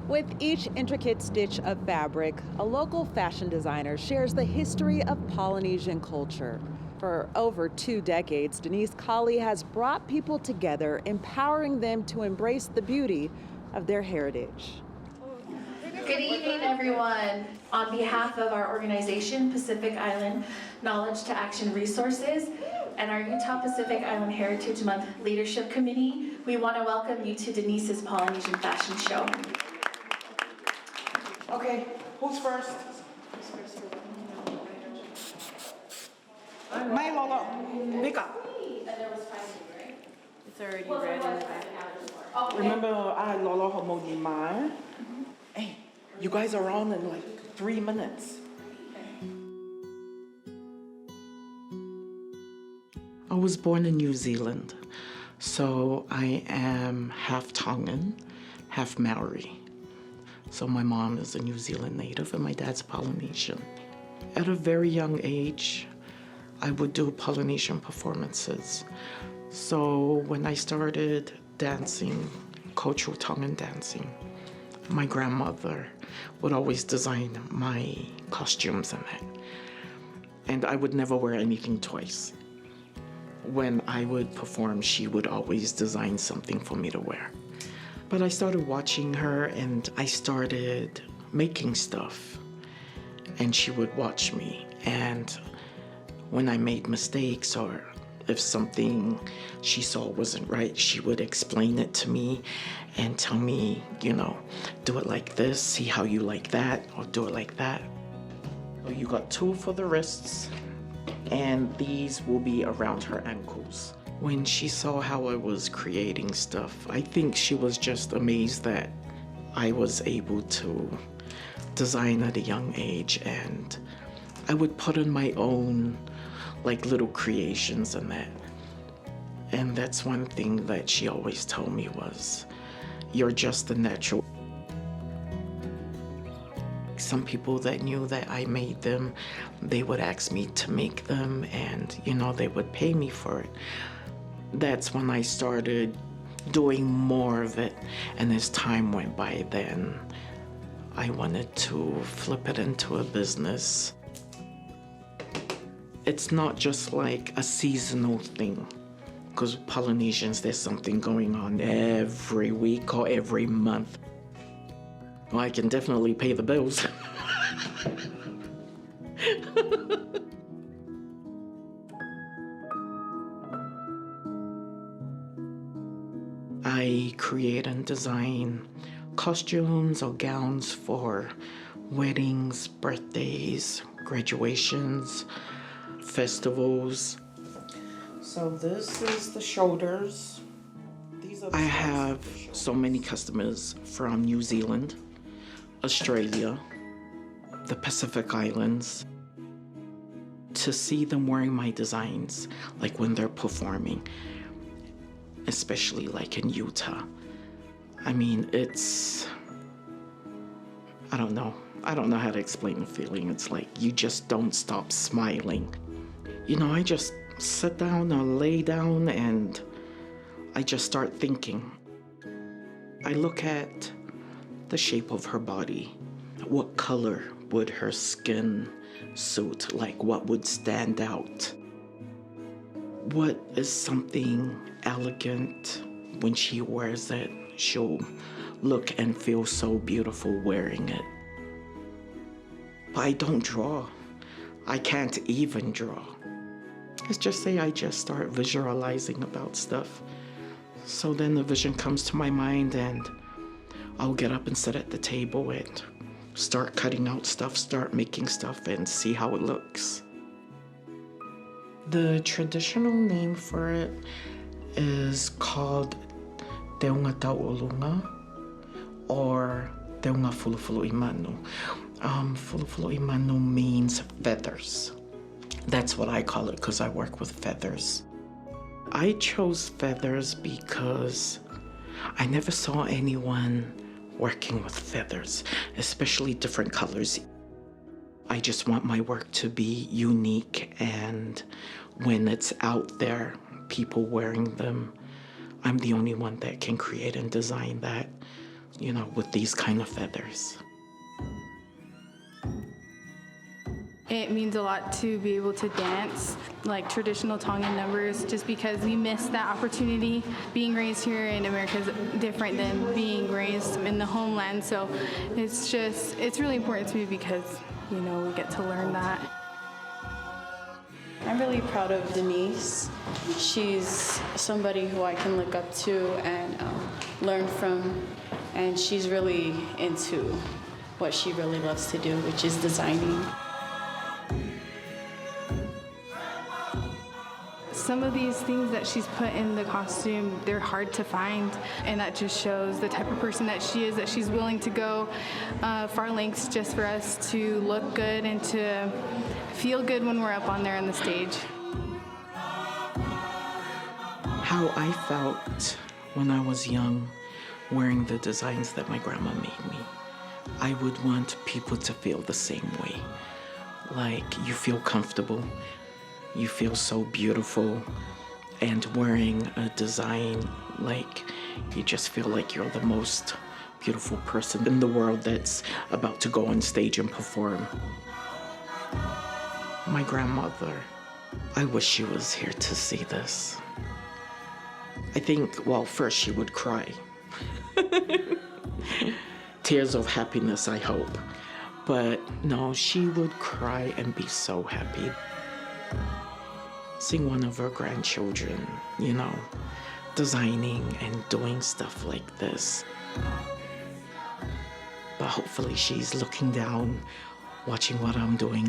With each intricate stitch of fabric, a local fashion designer shares the history of Polynesian culture. For over 2 decades, Denise Colley has brought people together, empowering them to embrace the beauty of their heritage. Good evening, everyone. On behalf of our organization, Pacific Island Knowledge to Action Resources, and our Utah Pacific Island Heritage Month Leadership Committee, we want to welcome you to Denise's Polynesian Fashion Show. Okay, who's first? My Lolo, pick up. It's already red in the back. Remember, I had Lolo Homoni Mai. Hey, you guys are on in like 3 minutes. I was born in New Zealand, so I am half Tongan, half Maori. So my mom is a New Zealand native and my dad's Polynesian. At a very young age, I would do Polynesian performances. So when I started dancing, cultural Tongan dancing, my grandmother would always design my costumes and that. And I would never wear anything twice. When I would perform, she would always design something for me to wear. But I started watching her and I started making stuff. And she would watch me. And when I made mistakes or if something she saw wasn't right, she would explain it to me and tell me, do it like this, see how you like that, or do it like that. So you got 2 for the wrists, and these will be around her ankles. When she saw how I was creating stuff, I think she was just amazed that I was able to design at a young age, and I would put in my own little creations and that. And that's one thing that she always told me was, you're just a natural. Some people that knew that I made them, they would ask me to make them and, they would pay me for it. That's when I started doing more of it. And as time went by then, I wanted to flip it into a business. It's not just like a seasonal thing, because Polynesians, there's something going on every week or every month. Well, I can definitely pay the bills. I create and design costumes or gowns for weddings, birthdays, graduations, festivals. So this is the shoulders. I have so many customers from New Zealand, Australia, the Pacific Islands. To see them wearing my designs, like when they're performing, especially like in Utah. I mean, I don't know how to explain the feeling. It's like you just don't stop smiling. I just sit down or lay down and I just start thinking. I look at the shape of her body. What color would her skin suit? Like, what would stand out? What is something elegant when she wears it? She'll look and feel so beautiful wearing it. But I don't draw. I can't even draw. Let's just say I just start visualizing about stuff. So then the vision comes to my mind and I'll get up and sit at the table and start cutting out stuff, start making stuff and see how it looks. The traditional name for it is called Te Unga Tau'olunga or Te Unga Fulufulu Imanu. Fulufulu Imanu means feathers. That's what I call it because I work with feathers. I chose feathers because I never saw anyone working with feathers, especially different colors. I just want my work to be unique, and when it's out there, people wearing them, I'm the only one that can create and design that. with these kind of feathers. It means a lot to be able to dance like traditional Tongan numbers just because we missed that opportunity. Being raised here in America is different than being raised in the homeland, so it's really important to me because, we get to learn that. I'm really proud of Denise. She's somebody who I can look up to and learn from, and she's really into what she really loves to do, which is designing. Some of these things that she's put in the costume, they're hard to find, and that just shows the type of person that she is, that she's willing to go far lengths just for us to look good and to feel good when we're up on there on the stage. How I felt when I was young wearing the designs that my grandma made me. I would want people to feel the same way. Like, you feel comfortable. You feel so beautiful, and wearing a design, like, you just feel like you're the most beautiful person in the world that's about to go on stage and perform. My grandmother, I wish she was here to see this. I think, well, first she would cry. Tears of happiness, I hope. But no, she would cry and be so happy. Seeing one of her grandchildren, designing and doing stuff like this. But hopefully she's looking down, watching what I'm doing,